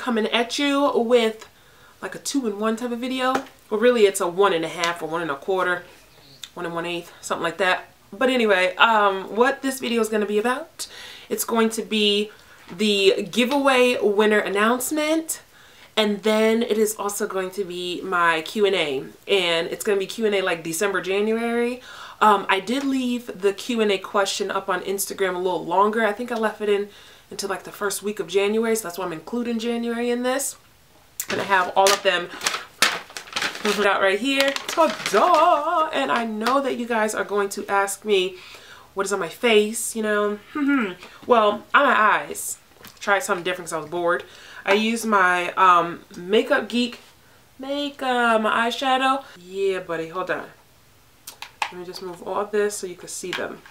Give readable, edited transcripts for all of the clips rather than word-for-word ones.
coming at you with like a 2-in-1 type of video. Well, really it's a 1.5 or 1 1/4, 1 1/8, something like that. But anyway, what this video is going to be about, it's going to be the giveaway winner announcement, and then it is also going to be my Q&A, and it's going to be Q&A like December, January. I did leave the Q&A question up on Instagram a little longer. I think I left it in until like the first week of January, so that's why I'm including January in this. And I have all of them out right here. Ta-da! And I know that you guys are going to ask me what is on my face, you know. Well, on my eyes, tried something different because I was bored. I used my Makeup Geek my eyeshadow. Yeah, buddy, hold on. Let me just move all this so you can see them.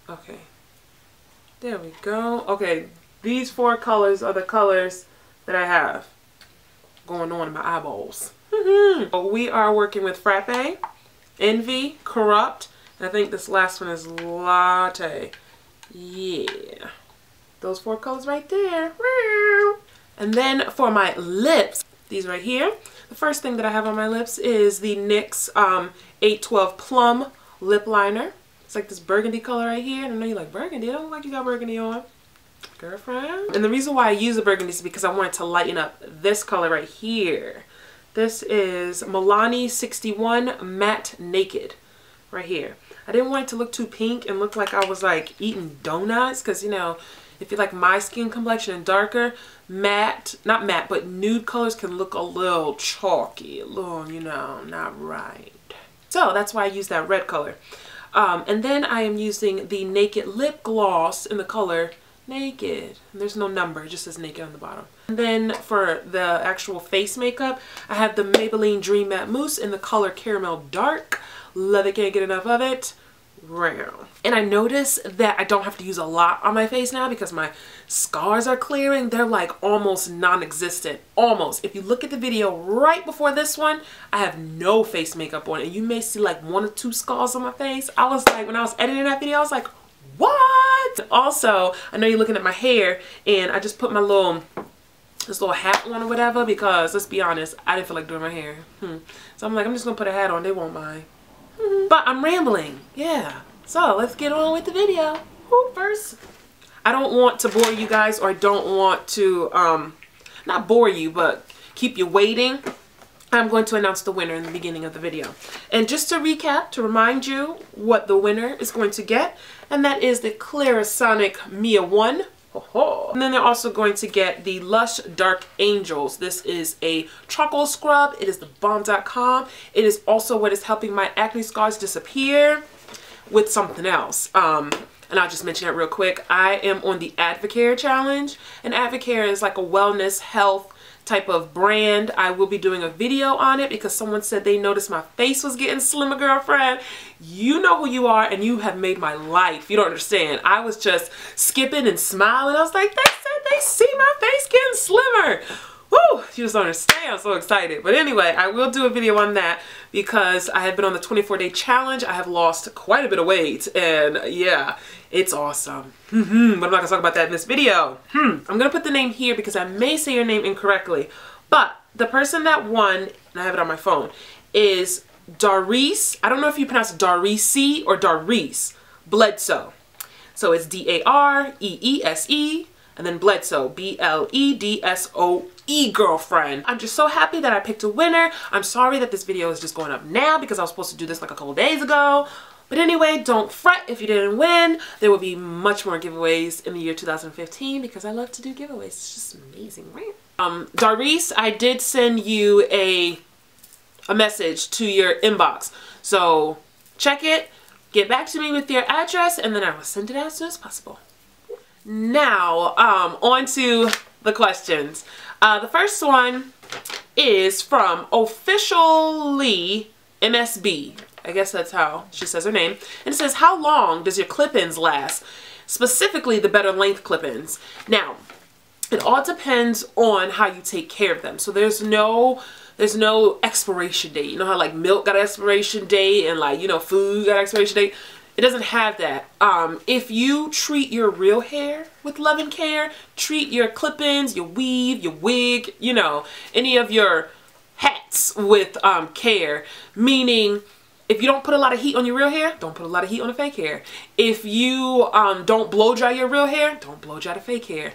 Okay. There we go. Okay, these 4 colors are the colors that I have going on in my eyeballs. We are working with Frappe, Envy, Corrupt, and I think this last one is Latte. Yeah. Those 4 colors right there. And then for my lips, these right here. The first thing that I have on my lips is the NYX 812 Plum Lip Liner. It's like this burgundy color right here. I know you like burgundy. I don't look like you got burgundy on, girlfriend. And the reason why I use the burgundy is because I wanted to lighten up this color right here. This is Milani 61 Matte Naked right here. I didn't want it to look too pink and look like I was like eating donuts, because you know, if you like my skin complexion and darker, matte, not matte, but nude colors can look a little chalky, a little, you know, not right. So that's why I use that red color. And then I am using the Naked Lip Gloss in the color Naked. There's no number, it just says Naked on the bottom. And then for the actual face makeup, I have the Maybelline Dream Matte Mousse in the color Caramel Dark. Love it, can't get enough of it. Round. And I notice that I don't have to use a lot on my face now because my scars are clearing. They're like almost non-existent. Almost. If you look at the video right before this one, I have no face makeup on, and you may see like 1 or 2 scars on my face. I was like, when I was editing that video, I was like, what? Also, I know you're looking at my hair, and I just put my this little hat on or whatever, because let's be honest, I didn't feel like doing my hair. So I'm like, I'm just gonna put a hat on, they won't mind. But I'm rambling, yeah. So let's get on with the video. First, I don't want to bore you guys, or I don't want to, not bore you, but keep you waiting. I'm going to announce the winner in the beginning of the video. And just to recap, to remind you what the winner is going to get, and that is the Clarisonic Mia 1. And then they're also going to get the Lush Dark Angels. This is a charcoal scrub. It is the bomb.com. It is also what is helping my acne scars disappear with something else. And I'll just mention it real quick. I am on the Advocare challenge, and Advocare is like a wellness health type of brand. I will be doing a video on it because someone said they noticed my face was getting slimmer, girlfriend. You know who you are, and you have made my life. You don't understand. I was just skipping and smiling. I was like, they said they see my face getting slimmer. Woo! You just don't understand. I'm so excited. But anyway, I will do a video on that because I have been on the 24-day challenge. I have lost quite a bit of weight, and yeah, it's awesome. But I'm not gonna talk about that in this video. I'm gonna put the name here because I may say your name incorrectly. But the person that won, and I have it on my phone, is Dareese. I don't know if you pronounce Dareese or Dareese Bledsoe. So it's D-A-R-E-E-S-E, and then Bledsoe, B-L-E-D-S-O-E, girlfriend. I'm just so happy that I picked a winner. I'm sorry that this video is just going up now because I was supposed to do this like a couple days ago. But anyway, don't fret if you didn't win. There will be much more giveaways in the year 2015 because I love to do giveaways. It's just amazing, right? Dareese, I did send you a message to your inbox. So check it, get back to me with your address, and then I will send it out as soon as possible. Now, on to the questions. The first one is from Officially MSB. I guess that's how she says her name. And it says, how long does your clip-ins last? Specifically, the better length clip-ins. Now, it all depends on how you take care of them. So there's no expiration date. You know how like milk got an expiration date and like, you know, food got an expiration date? It doesn't have that. If you treat your real hair with love and care, treat your clip-ins, your weave, your wig, you know, any of your hats with care, meaning if you don't put a lot of heat on your real hair, don't put a lot of heat on the fake hair. If you don't blow dry your real hair, don't blow dry the fake hair.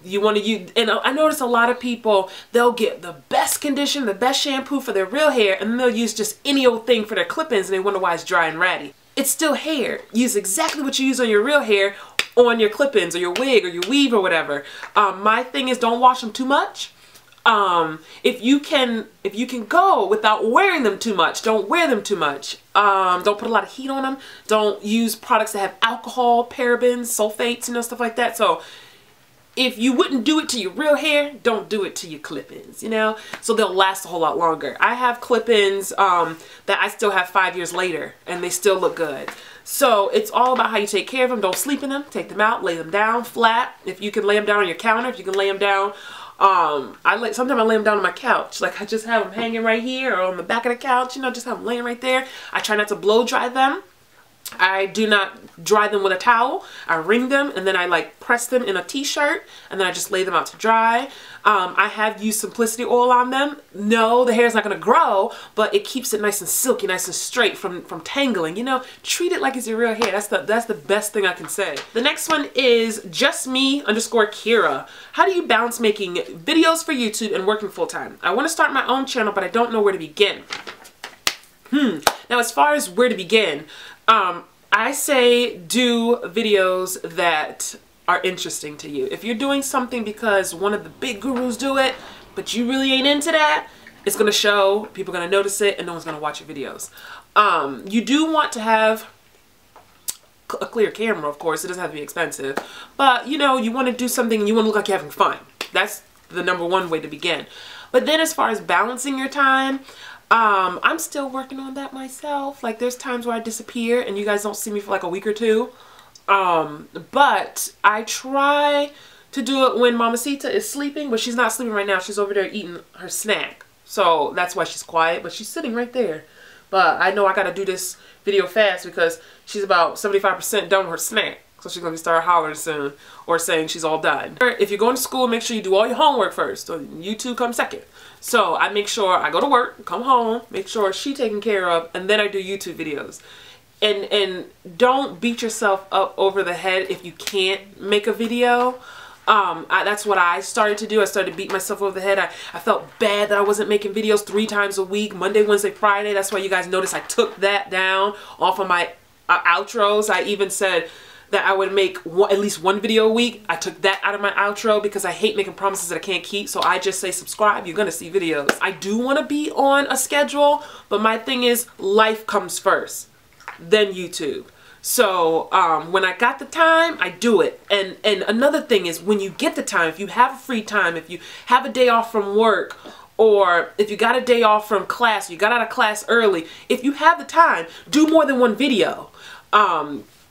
You want to use, and I notice a lot of people, they'll get the best conditioner, the best shampoo for their real hair, and then they'll use just any old thing for their clip-ins, and they wonder why it's dry and ratty. It's still hair. Use exactly what you use on your real hair on your clip-ins or your wig or your weave or whatever. My thing is, don't wash them too much. If you can go without wearing them too much, don't wear them too much. Don't put a lot of heat on them. Don't use products that have alcohol, parabens, sulfates, you know, stuff like that. So if you wouldn't do it to your real hair, don't do it to your clip-ins, you know? So they'll last a whole lot longer. I have clip-ins that I still have 5 years later, and they still look good. So it's all about how you take care of them. Don't sleep in them. Take them out, lay them down flat. If you can lay them down on your counter, if you can lay them down, sometimes I lay them down on my couch. Like I just have them hanging right here or on the back of the couch, you know, just have them laying right there. I try not to blow dry them. I do not dry them with a towel. I wring them and then I like press them in a t-shirt and then I just lay them out to dry. I have used Simplicity oil on them. No, the hair is not going to grow, but it keeps it nice and silky, nice and straight from tangling. You know, treat it like it's your real hair. That's the best thing I can say. The next one is justme_Kira. How do you balance making videos for YouTube and working full time? I want to start my own channel, but I don't know where to begin. Now, as far as where to begin, I say do videos that are interesting to you. If you're doing something because one of the big gurus do it, but you really ain't into that, it's going to show, people are going to notice it, and no one's going to watch your videos. You do want to have a clear camera, of course. It doesn't have to be expensive. But, you know, you want to do something and you want to look like you're having fun. That's the #1 way to begin. But then as far as balancing your time, I'm still working on that myself. Like there's times where I disappear and you guys don't see me for like a week or two. But I try to do it when Mamacita is sleeping, but she's not sleeping right now. She's over there eating her snack. So that's why she's quiet, but she's sitting right there. But I know I gotta do this video fast because she's about 75% done with her snack. So she's going to start hollering soon or saying she's all done. If you're going to school, make sure you do all your homework first. So YouTube comes second. So I make sure I go to work, come home, make sure she's taken care of, and then I do YouTube videos. And don't beat yourself up over the head if you can't make a video. That's what I started to do. I started to beat myself over the head. I felt bad that I wasn't making videos 3 times a week, Monday, Wednesday, Friday. That's why you guys notice I took that down off of my outros. I even said that I would make at least 1 video a week. I took that out of my outro because I hate making promises that I can't keep. So I just say subscribe, you're gonna see videos. I do wanna be on a schedule, but my thing is life comes first, then YouTube. So when I got the time, I do it. And another thing is when you get the time, if you have free time, if you have a day off from work, or if you got a day off from class, you got out of class early, if you have the time, do more than 1 video.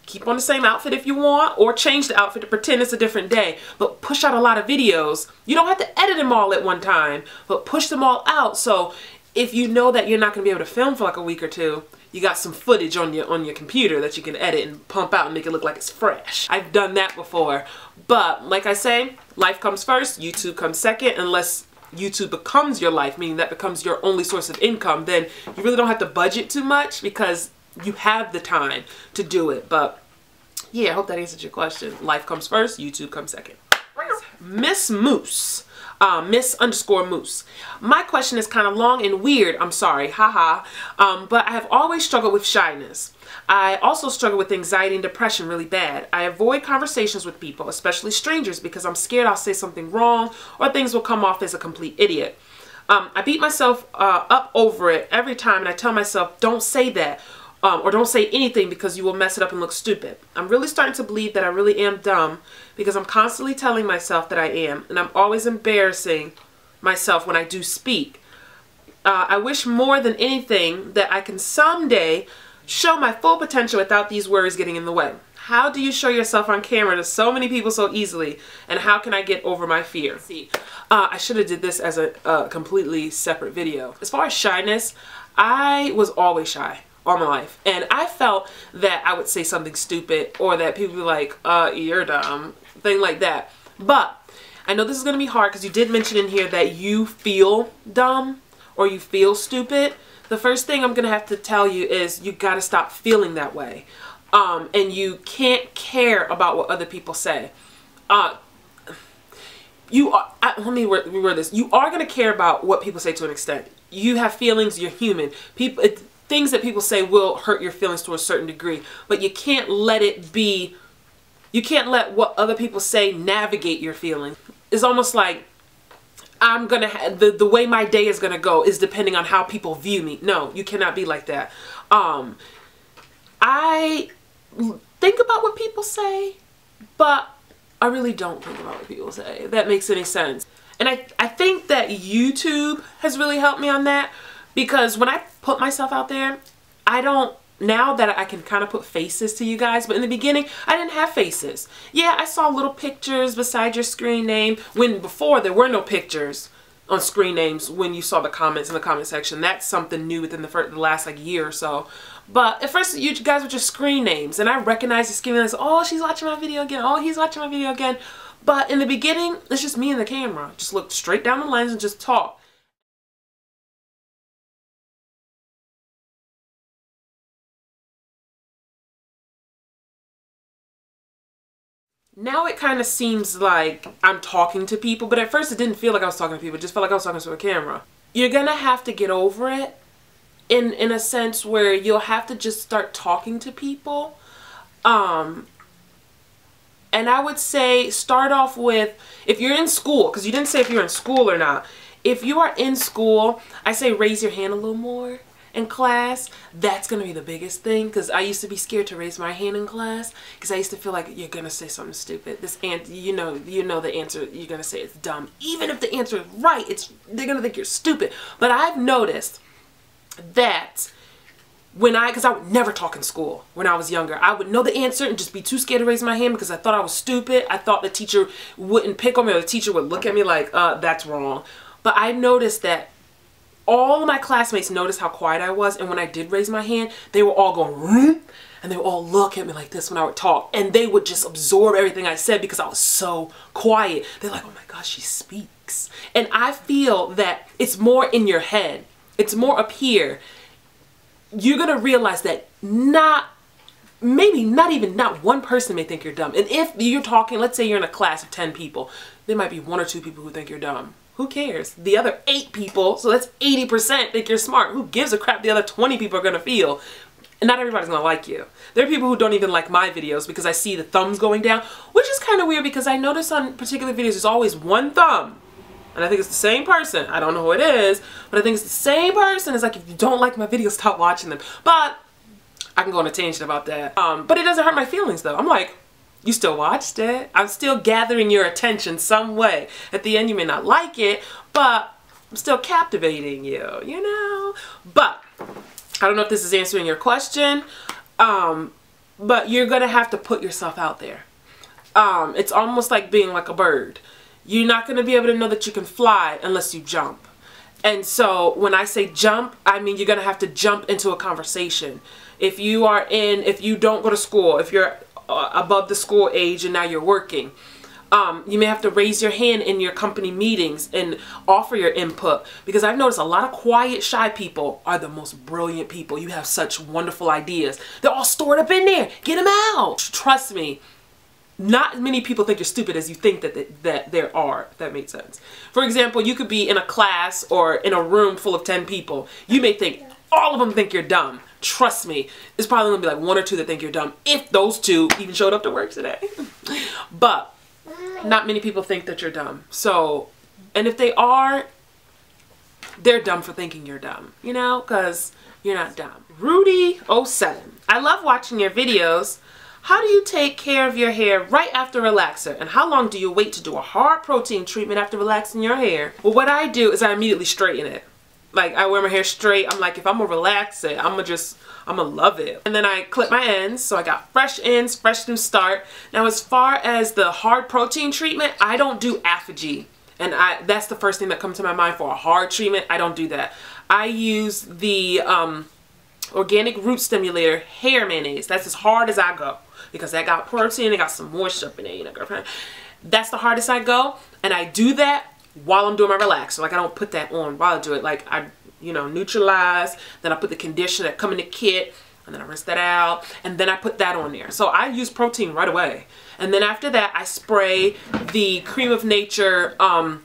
Keep on the same outfit if you want, or change the outfit to pretend it's a different day, but push out a lot of videos. You don't have to edit them all at one time, but push them all out. So if you know that you're not going to be able to film for like a week or 2, you got some footage on your computer that you can edit and pump out and make it look like it's fresh. I've done that before. But like I say, life comes first, YouTube comes second. Unless YouTube becomes your life, meaning that becomes your only source of income, then you really don't have to budget too much because you have the time to do it. But yeah, I hope that answered your question. Life comes first, YouTube comes second. Miss Moose. Miss_Moose. My question is kind of long and weird. I'm sorry, haha. But I have always struggled with shyness. I also struggle with anxiety and depression really bad. I avoid conversations with people, especially strangers, because I'm scared I'll say something wrong or things will come off as a complete idiot. I beat myself up over it every time, and I tell myself, don't say that. Or don't say anything because you will mess it up and look stupid. I'm really starting to believe that I really am dumb because I'm constantly telling myself that I am, and I'm always embarrassing myself when I do speak. I wish more than anything that I can someday show my full potential without these worries getting in the way. How do you show yourself on camera to so many people so easily, and how can I get over my fear? I should have did this as a completely separate video. As far as shyness, I was always shy. all my life. And I felt that I would say something stupid or that people would be like, you're dumb, thing like that. But I know this is going to be hard because you did mention in here that you feel dumb or you feel stupid. The first thing I'm going to have to tell you is you got to stop feeling that way. And you can't care about what other people say. Let me reword this. You are going to care about what people say to an extent. You have feelings, you're human. Things that people say will hurt your feelings to a certain degree, but you can't let it be, you can't let what other people say navigate your feelings. It's almost like I'm going to, the way my day is going to go is depending on how people view me. No, you cannot be like that. I think about what people say, but I really don't think about what people say, if that makes any sense. And I think that YouTube has really helped me on that, because when I put myself out there, now that I can kind of put faces to you guys, but in the beginning, I didn't have faces. Yeah, I saw little pictures beside your screen name, when before there were no pictures on screen names when you saw the comments in the comment section. That's something new within the last like year or so. But at first, you guys were just screen names, and I recognized the screen names. Oh, she's watching my video again. Oh, he's watching my video again. But in the beginning, it's just me and the camera. Just look straight down the lens and just talk. Now it kind of seems like I'm talking to people, but at first it didn't feel like I was talking to people. It just felt like I was talking to a camera. You're gonna have to get over it in a sense where you'll have to just start talking to people. And I would say start off with, if you're in school, because you didn't say if you're in school or not. If you are in school, I say raise your hand a little more in class. That's going to be the biggest thing, because I used to be scared to raise my hand in class because I used to feel like you're going to say something stupid. You know the answer you're going to say is dumb. Even if the answer is right, they're going to think you're stupid. But I've noticed that because I would never talk in school when I was younger. I would know the answer and just be too scared to raise my hand because I thought I was stupid. I thought the teacher wouldn't pick on me, or the teacher would look at me like, that's wrong. But I noticed that all of my classmates noticed how quiet I was, and when I did raise my hand, they were all going, "Room," and they would all look at me like this when I would talk, and they would just absorb everything I said because I was so quiet. They're like, oh my gosh, she speaks. And I feel that it's more in your head. It's more up here. You're going to realize that not one person may think you're dumb. And if you're talking, let's say you're in a class of 10 people, there might be 1 or 2 people who think you're dumb. Who cares? The other 8 people, so that's 80%, think you're smart. Who gives a crap the other 20 people are going to feel? And not everybody's going to like you. There are people who don't even like my videos because I see the thumbs going down, which is kind of weird because I notice on particular videos there's always one thumb. And I think it's the same person. I don't know who it is, but I think it's the same person. It's like, if you don't like my videos, stop watching them. But I can go on a tangent about that. But it doesn't hurt my feelings though. I'm like, you still watched it. I'm still gathering your attention some way. At the end, you may not like it, but I'm still captivating you, you know? But I don't know if this is answering your question, but you're gonna have to put yourself out there. It's almost like being like a bird. You're not going to be able to know that you can fly unless you jump. And so when I say jump, I mean you're going to have to jump into a conversation. If you don't go to school, if you're above the school age and now you're working, you may have to raise your hand in your company meetings and offer your input. Because I've noticed a lot of quiet, shy people are the most brilliant people. You have such wonderful ideas. They're all stored up in there. Get them out. Trust me. Not many people think you're stupid as you think that there are, if that makes sense. For example, you could be in a class or in a room full of 10 people. You may think all of them think you're dumb. Trust me, there's probably going to be like 1 or 2 that think you're dumb, if those 2 even showed up to work today. But not many people think that you're dumb. So, and if they are, they're dumb for thinking you're dumb, you know, because you're not dumb. Rudy07, I love watching your videos. How do you take care of your hair right after relaxer? And how long do you wait to do a hard protein treatment after relaxing your hair? Well, what I do is I immediately straighten it. Like, I wear my hair straight. I'm like, if I'm gonna relax it, I'm gonna love it. And then I clip my ends, so I got fresh ends, fresh new start. Now, as far as the hard protein treatment, I don't do Apogee. And that's the first thing that comes to my mind for a hard treatment. I don't do that. I use the Organic Root Stimulator Hair Mayonnaise. That's as hard as I go because that got protein, it got some moisture up in there, you know, girlfriend. That's the hardest I go, and I do that while I'm doing my relaxer. Like, I don't put that on while I do it. Like, I, you know, neutralize, then I put the conditioner that come in the kit, and then I rinse that out, and then I put that on there. So I use protein right away. And then after that, I spray the Cream of Nature, I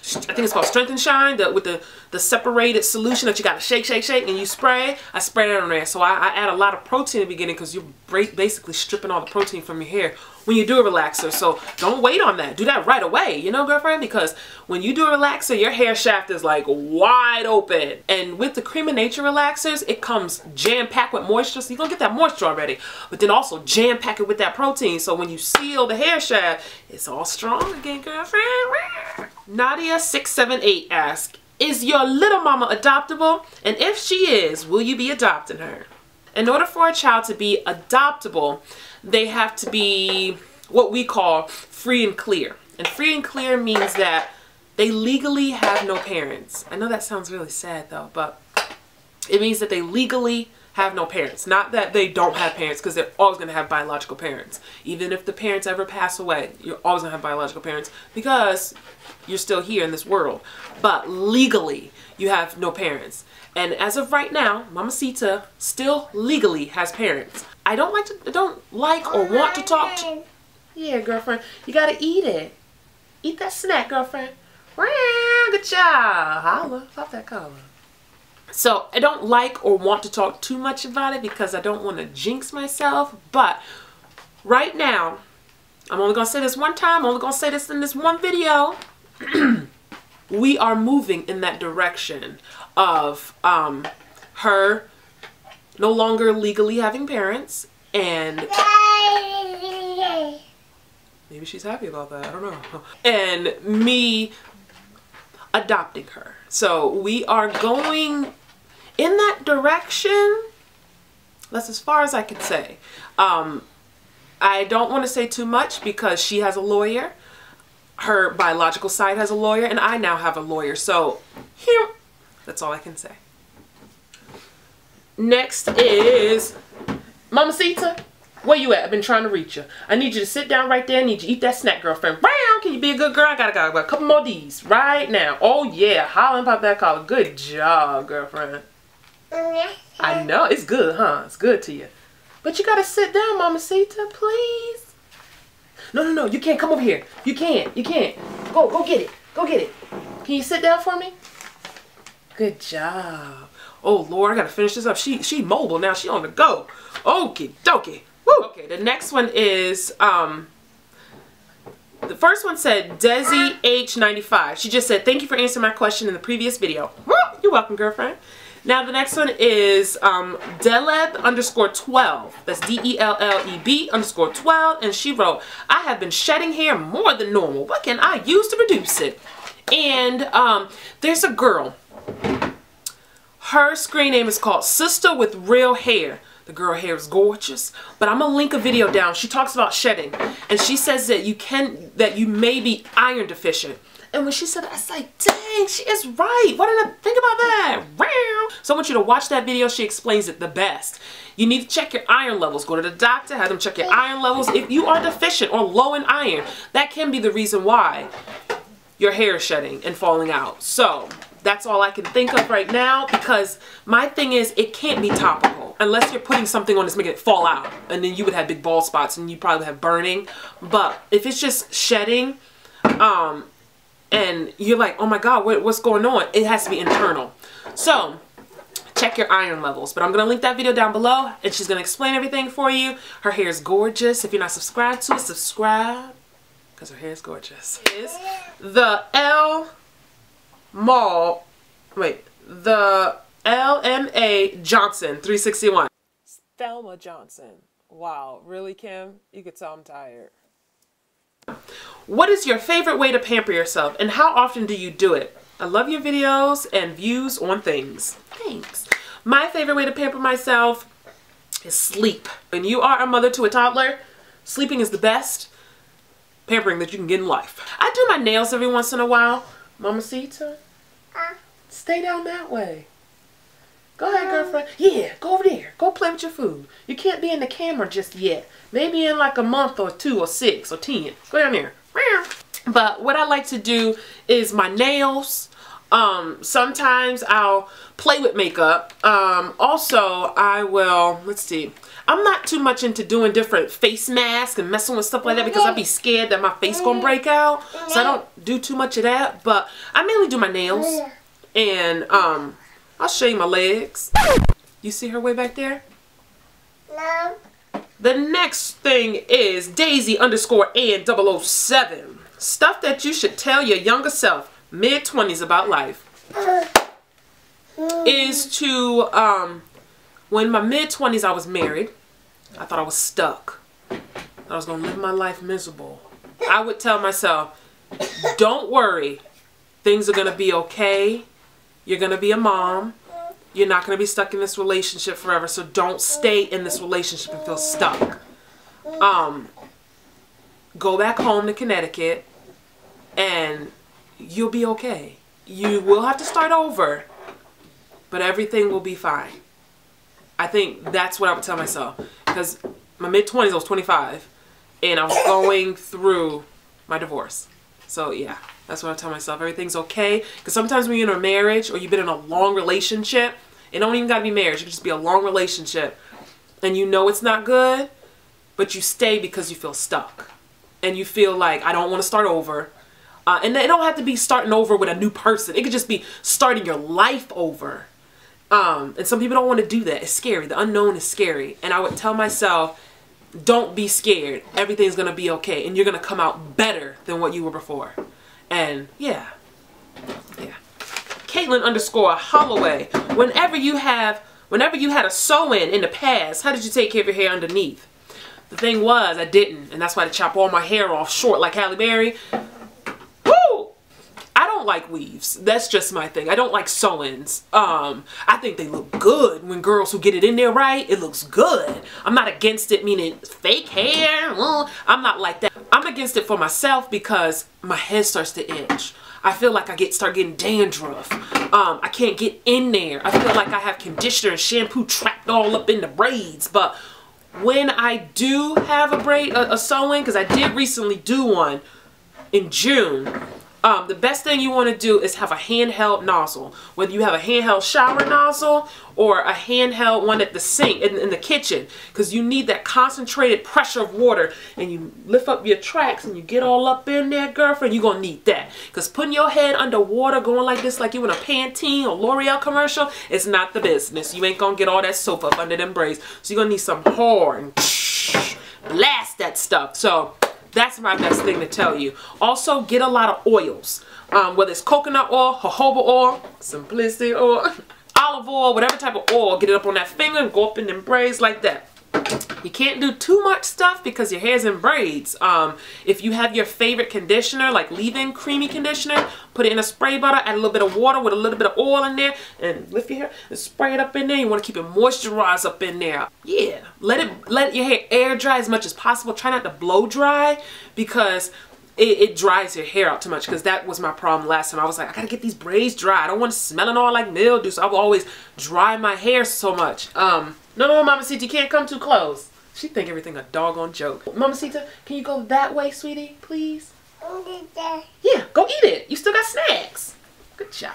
think it's called Strength and Shine, with the separated solution that you gotta shake, shake, shake, and you spray. I spray that on there. So I add a lot of protein in the beginning because you're basically stripping all the protein from your hair when you do a relaxer. So don't wait on that. Do that right away, you know, girlfriend, because when you do a relaxer, your hair shaft is like wide open. And with the Cream of Nature relaxers, it comes jam-packed with moisture, so you're gonna get that moisture already, but then also jam-pack it with that protein. So when you seal the hair shaft, it's all strong again, girlfriend. Nadia678 asks, is your little mama adoptable? And if she is, will you be adopting her? In order for a child to be adoptable, they have to be what we call free and clear. And free and clear means that they legally have no parents. I know that sounds really sad though, but it means that they legally have no parents. Not that they don't have parents, because they're always going to have biological parents. Even if the parents ever pass away, you're always going to have biological parents because you're still here in this world. But legally, you have no parents. And as of right now, Mamacita still legally has parents. I don't like or want to talk to... Yeah, girlfriend. You got to eat it. Eat that snack, girlfriend. Good job. Holla. Pop that collar. So I don't like or want to talk too much about it because I don't want to jinx myself. But right now, I'm only going to say this one time. I'm only going to say this in this one video. We are moving in that direction of her no longer legally having parents, and maybe she's happy about that, I don't know, and me adopting her. So we are going in that direction. That's as far as I can say. I don't want to say too much because she has a lawyer. Her biological side has a lawyer, and I now have a lawyer. So here, that's all I can say. Next is Mamacita. Where you at? I've been trying to reach you. I need you to sit down right there. I need you to eat that snack, girlfriend. Can you be a good girl? I gotta a couple more of these right now. Oh yeah, holla and pop that collar. Good job, girlfriend. I know, it's good, huh? It's good to you. But you gotta sit down, Mamacita, please. No, you can't come over here. You can't. Go get it. Go get it. Can you sit down for me? Good job. Oh Lord, I gotta finish this up. She mobile now. She on the go. Okie dokie. Woo. Okay, the next one is the first one said Desi H95. She just said, thank you for answering my question in the previous video. Woo. You're welcome, girlfriend. Now the next one is Deleb_12. That's DELLEB_12. And she wrote, I have been shedding hair more than normal. What can I use to reduce it? And there's a girl. Her screen name is called Sister with Real Hair. The girl hair is gorgeous. But I'm going to link a video down. She talks about shedding. And she says that you may be iron deficient. And when she said that, I was like, dang, she is right. Why didn't I think about that? So I want you to watch that video. She explains it the best. You need to check your iron levels. Go to the doctor, have them check your iron levels. If you are deficient or low in iron, that can be the reason why your hair is shedding and falling out. So that's all I can think of right now, because my thing is it can't be topical unless you're putting something on that's making it fall out, and then you would have big bald spots and you probably have burning. But if it's just shedding, and you're like, oh my God, what's going on? It has to be internal. So check your iron levels. But I'm going to link that video down below, and she's going to explain everything for you. Her hair is gorgeous. If you're not subscribed to it, subscribe, because her hair is gorgeous. Is the the LMA Johnson 361. Thelma Johnson. Wow, really, Kim? You could tell I'm tired. What is your favorite way to pamper yourself, and how often do you do it? I love your videos and views on things. Thanks. My favorite way to pamper myself is sleep. When you are a mother to a toddler, sleeping is the best pampering that you can get in life. I do my nails every once in a while. Mamacita, stay down that way. Go ahead, girlfriend. Yeah, go over there. Go play with your food. You can't be in the camera just yet. Maybe in like a month or 2 or 6 or 10. Go down there. But what I like to do is my nails. Sometimes I'll play with makeup. Also, I will, let's see. I'm not too much into doing different face masks and messing with stuff like that because I'd be scared that my face gonna break out. So I don't do too much of that. But I mainly do my nails. And I'll show you my legs. You see her way back there? No. The next thing is Daisy_Ann007. Stuff that you should tell your younger self, mid-20s, about life. Is to, when in my mid-20s I was married. I thought I was stuck. I was going to live my life miserable. I would tell myself, don't worry. Things are going to be okay. You're going to be a mom. You're not going to be stuck in this relationship forever. So don't stay in this relationship and feel stuck. Go back home to Connecticut and you'll be okay. You will have to start over, but everything will be fine. I think that's what I would tell myself. Because my mid-20s, I was 25. And I was going through my divorce. So yeah, that's what I tell myself. Everything's okay. Because sometimes when you're in a marriage or you've been in a long relationship, it don't even got to be marriage. It can just be a long relationship. And you know it's not good, but you stay because you feel stuck. And you feel like, I don't want to start over. And it don't have to be starting over with a new person. It could just be starting your life over. And some people don't want to do that. It's scary. The unknown is scary. And I would tell myself, don't be scared. Everything's going to be okay. And you're going to come out better than what you were before. And yeah. Yeah. Caitlin_Holloway. Whenever you had a sew-in in the past, how did you take care of your hair underneath? The thing was, I didn't. And that's why I chop all my hair off short like Halle Berry. Woo! I don't like weaves. That's just my thing. I don't like sew-ins. I think they look good when girls who get it in there right, it looks good. I'm not against it, meaning fake hair. I'm not like that. I'm against it for myself because my head starts to itch. I feel like I start getting dandruff. I can't get in there. I feel like I have conditioner and shampoo trapped all up in the braids. But when I do have a sew-in, because I did recently do one in June, the best thing you want to do is have a handheld nozzle. Whether you have a handheld shower nozzle or a handheld one at the sink in the kitchen, because you need that concentrated pressure of water, and you lift up your tracks and you get all up in there, girlfriend, you're gonna need that. Because putting your head under water going like this, like you in a Pantene or L'Oreal commercial, it's not the business. You ain't gonna get all that soap up under them braids. So you're gonna need some hard and blast that stuff. So that's my best thing to tell you. Also, get a lot of oils. Whether it's coconut oil, jojoba oil, simplicity oil, olive oil, whatever type of oil, get it up on that finger and go up in them braids like that. You can't do too much stuff because your hair's in braids. If you have your favorite conditioner, like leave-in creamy conditioner, put it in a spray bottle, add a little bit of water with a little bit of oil in there, and lift your hair and spray it up in there. You want to keep it moisturized up in there. Yeah, let your hair air dry as much as possible. Try not to blow dry because it dries your hair out too much, because that was my problem last time. I was like, I gotta get these braids dry. I don't want to smelling all like mildew, so I will always dry my hair so much. No, Mamacita, you can't come too close. She think everything a doggone joke. Mamacita, can you go that way, sweetie, please? Yeah, go eat it. You still got snacks. Good job.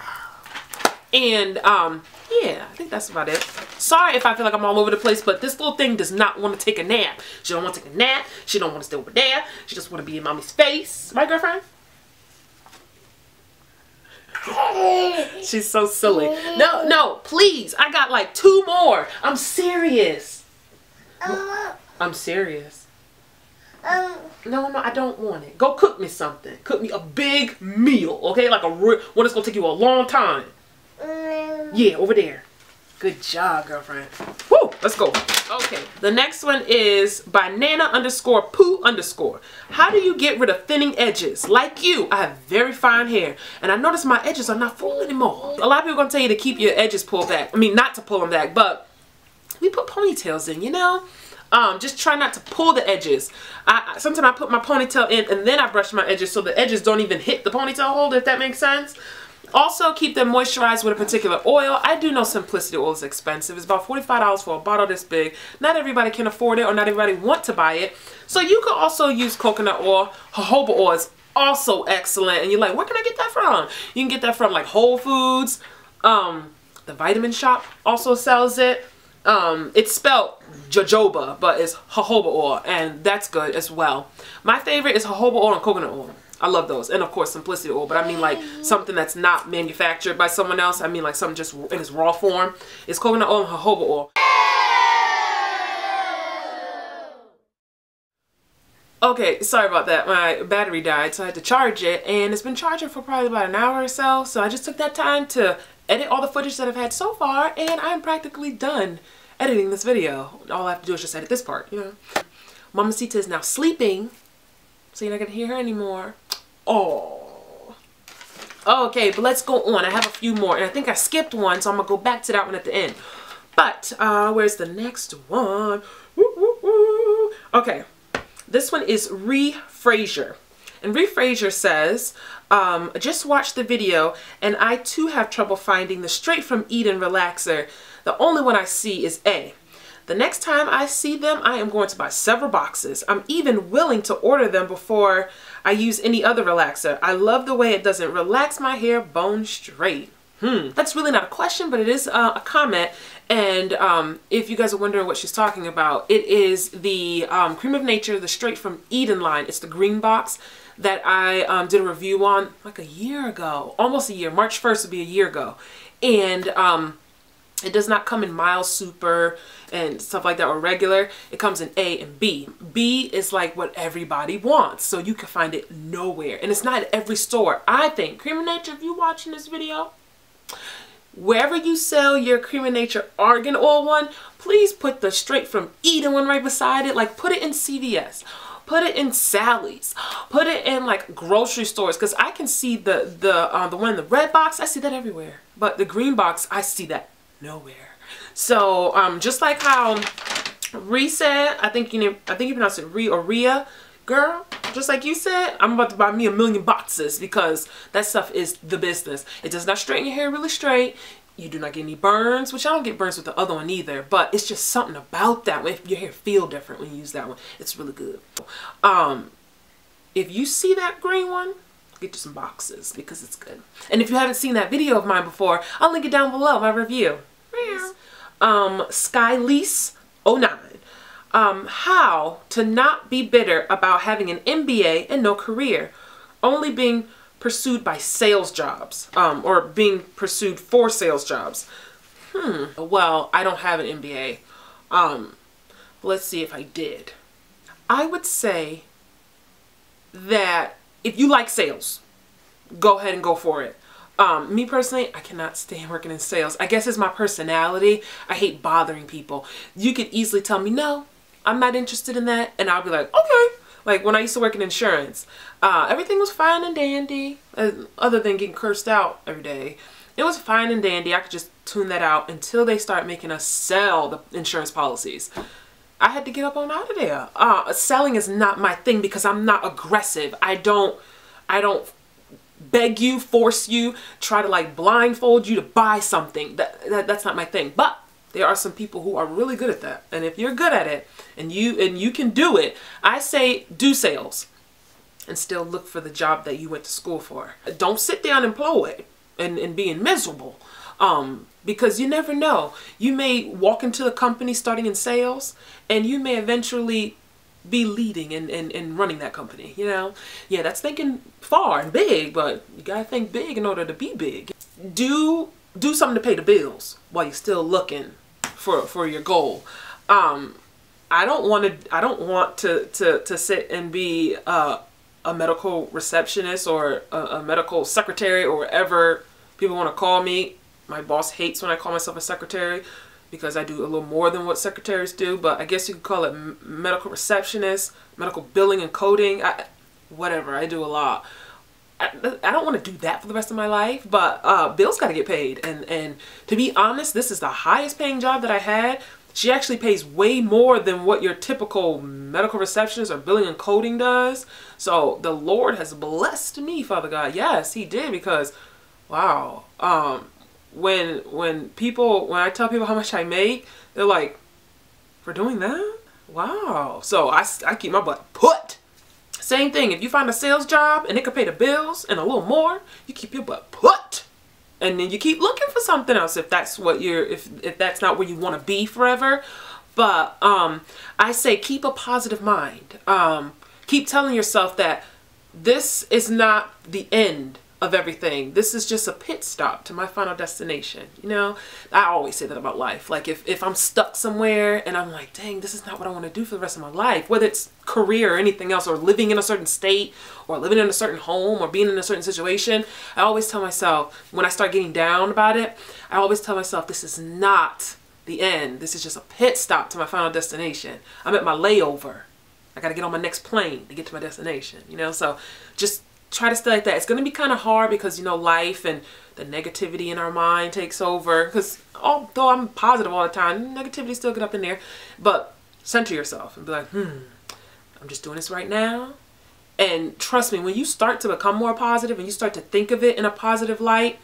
And yeah, I think that's about it. Sorry if I feel like I'm all over the place, but this little thing does not want to take a nap. She don't want to take a nap. She don't want to stay over there. She just want to be in mommy's face. Right, girlfriend? She's so silly. No, please. I got like 2 more. I'm serious. I'm serious. No, I don't want it. Go cook me something. Cook me a big meal, okay? Like one that's gonna take you a long time. Yeah, over there. Good job, girlfriend. Woo, let's go. Okay, the next one is by Nana_Poo_. How do you get rid of thinning edges? Like you, I have very fine hair, and I notice my edges are not full anymore. A lot of people are gonna tell you to keep your edges pulled back. I mean, not to pull them back, but we put ponytails in, you know? Just try not to pull the edges. Sometimes I put my ponytail in and then I brush my edges so the edges don't even hit the ponytail holder, if that makes sense. Also, keep them moisturized with a particular oil. I do know Simplicity oil is expensive. It's about $45 for a bottle this big. Not everybody can afford it, or not everybody want to buy it. So you could also use coconut oil. Jojoba oil is also excellent. And you're like, where can I get that from? You can get that from like Whole Foods. The Vitamin Shop also sells it. It's spelled jojoba, but it's jojoba oil, and that's good as well. My favorite is jojoba oil and coconut oil. I love those. And of course Simplicity oil, but I mean like something that's not manufactured by someone else. I mean like something just in its raw form. It's coconut oil and jojoba oil. Okay, sorry about that. My battery died, so I had to charge it, and it's been charging for probably about an hour or so. So I just took that time to edit all the footage that I've had so far, and I'm practically done editing this video. All I have to do is just edit this part, you know. Mamacita is now sleeping, so you're not gonna hear her anymore. Oh. Okay, but let's go on. I have a few more, and I think I skipped one, so I'm gonna go back to that one at the end. But where's the next one? Woo, woo, woo. Okay, this one is Frazier. And Frazier says, just watched the video and I too have trouble finding the Straight from Eden relaxer. The only one I see is A. The next time I see them, I am going to buy several boxes. I'm even willing to order them before I use any other relaxer. I love the way it doesn't relax my hair bone straight. That's really not a question, but it is a comment. And if you guys are wondering what she's talking about, it is the Cream of Nature, the Straight from Eden line. It's the green box that I did a review on like a year ago, almost a year. March 1st would be a year ago. And it does not come in mild, super, and stuff like that, or regular. It comes in A and B. B is like what everybody wants, so you can find it nowhere. And it's not at every store. I think, Cream of Nature, if you're watching this video, wherever you sell your Cream of Nature argan oil one, please put the Straight from Eden one right beside it. Like, put it in CVS. Put it in Sally's. Put it in like grocery stores, because I can see the one in the red box. I see that everywhere, but the green box, I see that nowhere. So just like how Ree said, I think you pronounce it Ree or Rhea, girl. Just like you said, I'm about to buy me 1,000,000 boxes because that stuff is the business. It does not straighten your hair really straight. You do not get any burns, which I don't get burns with the other one either, but it's just something about that. If your hair feel different when you use that one, it's really good. If you see that green one, get you some boxes because it's good. And if you haven't seen that video of mine before, I'll link it down below, my review. SkyLease09. How to not be bitter about having an MBA and no career, only being pursued by sales jobs, or being pursued for sales jobs. Well, I don't have an MBA. Let's see if I did. I would say that if you like sales, go ahead and go for it. Me personally, I cannot stand working in sales. I guess it's my personality. I hate bothering people. You could easily tell me, no, I'm not interested in that, and I'll be like, okay. Like when I used to work in insurance, everything was fine and dandy, other than getting cursed out every day. It was fine and dandy. I could just tune that out until they start making us sell the insurance policies. I had to get up on out of there. Selling is not my thing because I'm not aggressive. I don't beg you, force you, try to like blindfold you to buy something. That's not my thing. But there are some people who are really good at that. And if you're good at it and you can do it, I say do sales and still look for the job that you went to school for. Don't sit there unemployed and being miserable. Because you never know. You may walk into the company starting in sales and you may eventually be leading and running that company, you know? Yeah, that's thinking far and big, but you gotta think big in order to be big. Do something to pay the bills while you're still looking for your goal. I don't want to sit and be a medical receptionist or a medical secretary or whatever people want to call me. My boss hates when I call myself a secretary because I do a little more than what secretaries do, but I guess you could call it medical receptionist, medical billing and coding, whatever. I do a lot. I don't want to do that for the rest of my life, but bills got to get paid. And to be honest, this is the highest paying job that I had. She actually pays way more than what your typical medical receptionist or billing and coding does. So the Lord has blessed me, Father God. Yes, he did, because Wow. When I tell people how much I make, they're like, for doing that? Wow. So I keep my butt put. Same thing. If you find a sales job and it could pay the bills and a little more, you keep your butt put. And then you keep looking for something else if that's what if that's not where you want to be forever. But I say keep a positive mind. Keep telling yourself that this is not the end of everything. This is just a pit stop to my final destination. You know, I always say that about life. Like if I'm stuck somewhere and I'm like, dang, this is not what I want to do for the rest of my life, whether it's career or anything else, or living in a certain state, or living in a certain home, or being in a certain situation, I always tell myself, when I start getting down about it, I always tell myself, this is not the end. This is just a pit stop to my final destination. I'm at my layover. I got to get on my next plane to get to my destination, you know? So just try to stay like that. It's going to be kind of hard because, you know, life and the negativity in our mind takes over. Because although I'm positive all the time, negativity still get up in there. But center yourself and be like, I'm just doing this right now. And trust me, when you start to become more positive and you start to think of it in a positive light,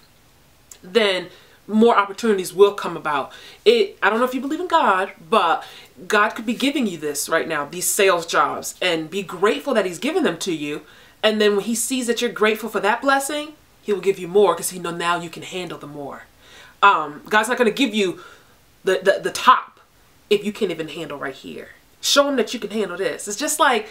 then more opportunities will come about. I don't know if you believe in God, but God could be giving you this right now, these sales jobs, and be grateful that he's giving them to you. And then when he sees that you're grateful for that blessing, he will give you more because he knows now you can handle the more. God's not going to give you the top if you can't even handle right here. Show him that you can handle this. It's just like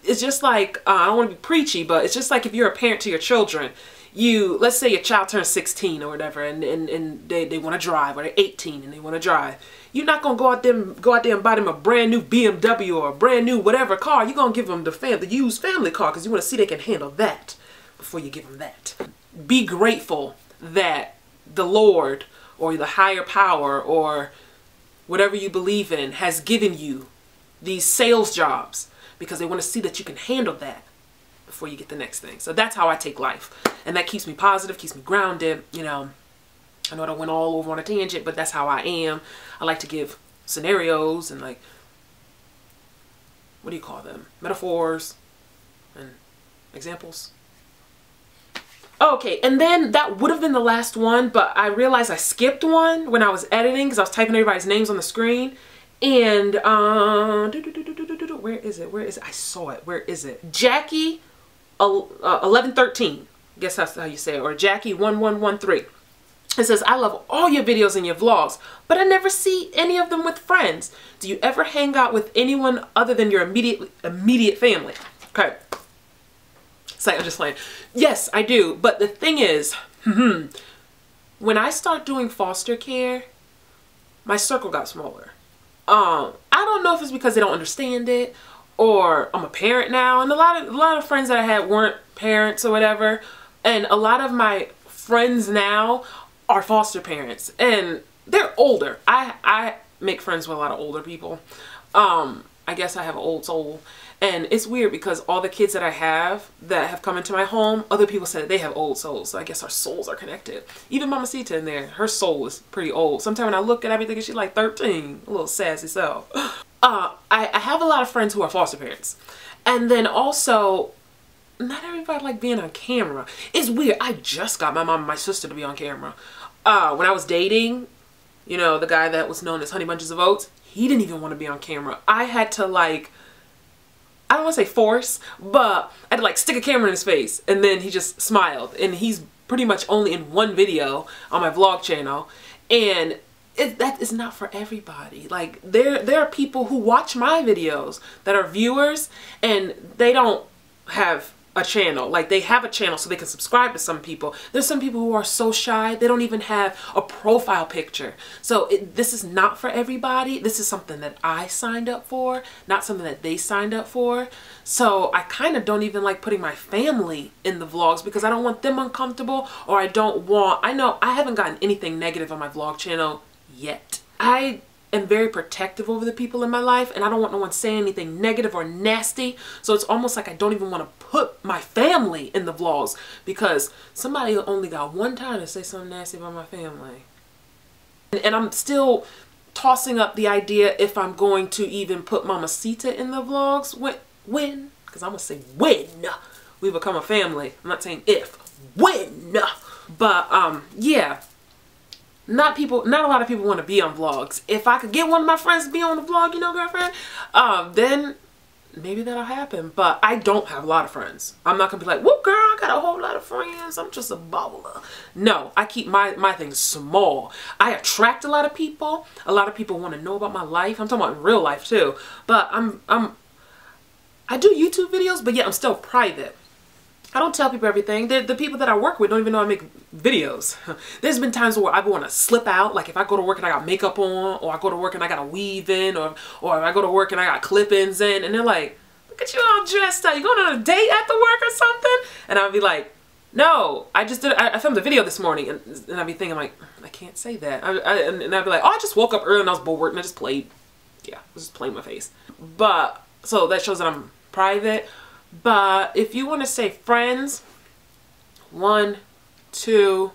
I don't want to be preachy, but it's just like if you're a parent to your children. Let's say your child turns 16 or whatever, and they want to drive, or they're 18 and they want to drive. You're not going to go out there and buy them a brand new BMW or a brand new whatever car. You're going to give them the used family car because you want to see they can handle that before you give them that. Be grateful that the Lord or the higher power or whatever you believe in has given you these sales jobs because they want to see that you can handle that before you get the next thing. So that's how I take life. And that keeps me positive, keeps me grounded, you know. I know I went all over on a tangent, but that's how I am. I like to give scenarios and, like, what do you call them? Metaphors and examples. Okay, and then that would have been the last one, but I realized I skipped one when I was editing because I was typing everybody's names on the screen. And, where is it? Where is it? I saw it. Where is it? Jackie 1113. Guess that's how you say it. Or Jackie 1113. It says, I love all your videos and your vlogs, but I never see any of them with friends. Do you ever hang out with anyone other than your immediate family? Okay. It's like, I'm just playing. Yes, I do. But the thing is, when I start doing foster care, my circle got smaller. I don't know if it's because they don't understand it, or I'm a parent now, and a lot of friends that I had weren't parents or whatever, and a lot of my friends now are foster parents, and they're older. I make friends with a lot of older people. I guess I have an old soul, and it's weird because all the kids that I have that have come into my home, other people said they have old souls, so I guess our souls are connected. Even Mamacita in there, her soul is pretty old. Sometimes when I look at everything, she's like 13, a little sassy self. I have a lot of friends who are foster parents, and then also, not everybody like being on camera. It's weird. I just got my mom and my sister to be on camera. When I was dating, you know, the guy that was known as Honey Bunches of Oats, he didn't even want to be on camera. I had to, like, I don't want to say force, but I had to, like, stick a camera in his face, and then he just smiled. And he's pretty much only in one video on my vlog channel, and that is not for everybody. Like, there are people who watch my videos that are viewers, and they don't have a channel. Like, they have a channel so they can subscribe to some people. There's some people who are so shy they don't even have a profile picture. So this is not for everybody. This is something that I signed up for, not something that they signed up for. So I kind of don't even like putting my family in the vlogs because I don't want them uncomfortable, or I know I haven't gotten anything negative on my vlog channel yet. I am very protective over the people in my life, and I don't want no one saying anything negative or nasty. So it's almost like I don't even want to put my family in the vlogs because somebody only got one time to say something nasty about my family. And I'm still tossing up the idea if I'm going to even put Mamacita in the vlogs when, because I'm going to say when we become a family. I'm not saying if, when. But yeah, not a lot of people want to be on vlogs. If I could get one of my friends to be on the vlog, you know, girlfriend, then maybe that'll happen. But I don't have a lot of friends. I'm not gonna be like, whoop girl, I got a whole lot of friends, I'm just a babbler. No, I keep my things small. I attract a lot of people. A lot of people want to know about my life. I'm talking about in real life too. But I do YouTube videos, but yeah, I'm still private. I don't tell people everything. The people that I work with don't even know I make videos. There's been times where I want to slip out, like if I go to work and I got makeup on, or I go to work and I got a weave in, or I go to work and I got clip-ins in, and they're like, look at you all dressed up. You going on a date after work or something? And I'll be like, no, I filmed a video this morning, and I'd be thinking like, I can't say that. And I'd be like, oh, I just woke up early and I was bored and I just played. Yeah, I was just playing my face. But, so that shows that I'm private. But if you want to say friends, 1, 2,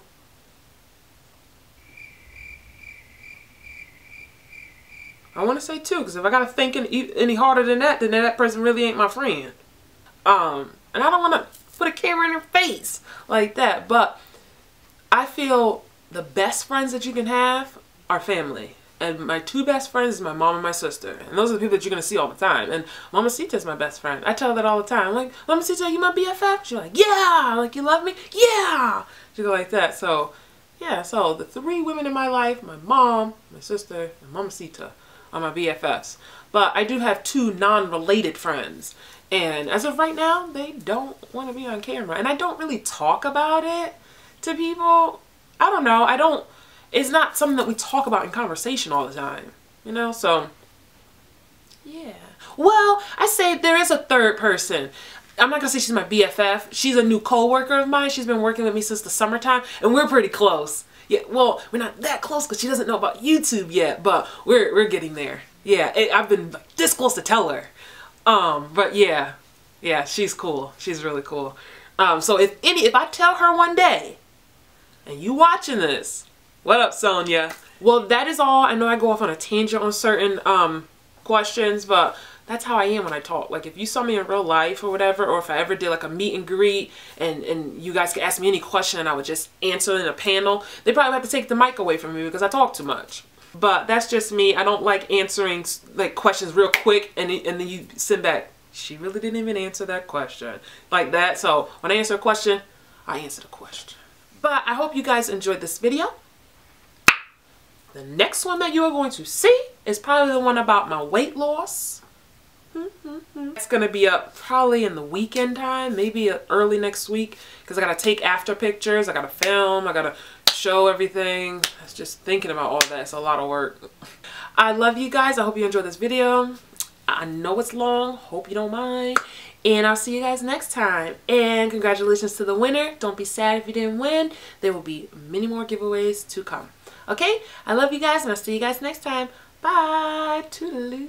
I want to say 2, because if I got to think any harder than that, then that person really ain't my friend. And I don't want to put a camera in your face like that, but I feel the best friends that you can have are family. And my 2 best friends is my mom and my sister. And those are the people that you're going to see all the time. And Mamacita is my best friend. I tell her that all the time. I'm like, Mamacita, you my BFF? She's like, yeah. I'm like, you love me? Yeah. She go like that. So, yeah. So, the 3 women in my life, my mom, my sister, and Mamacita are my BFFs. But I do have 2 non-related friends. And as of right now, they don't want to be on camera. And I don't really talk about it to people. I don't know. It's not something that we talk about in conversation all the time, you know? So, yeah. Well, I say there is a 3rd person. I'm not going to say she's my BFF. She's a new co-worker of mine. She's been working with me since the summertime, and we're pretty close. Yeah, well, we're not that close because she doesn't know about YouTube yet, but we're getting there. Yeah, I've been like this close to tell her. But yeah, she's cool. She's really cool. So if I tell her one day, and you watching this, what up, Sonia? Well, that is all. I know I go off on a tangent on certain questions, but that's how I am when I talk. Like, if you saw me in real life or whatever, or if I ever did like a meet and greet and you guys could ask me any question and I would just answer in a panel, they probably have to take the mic away from me because I talk too much. But that's just me. I don't like answering like questions real quick and then you sit back. She really didn't even answer that question. Like that. So when I answer a question, I answer the question. But I hope you guys enjoyed this video. The next one that you are going to see is probably the one about my weight loss. It's going to be up probably in the weekend time, maybe early next week, because I got to take after pictures, I got to film, I got to show everything. I was just thinking about all that. It's a lot of work. I love you guys. I hope you enjoyed this video. I know it's long. Hope you don't mind. And I'll see you guys next time. And congratulations to the winner. Don't be sad if you didn't win. There will be many more giveaways to come. Okay? I love you guys, and I'll see you guys next time. Bye. Toodaloo.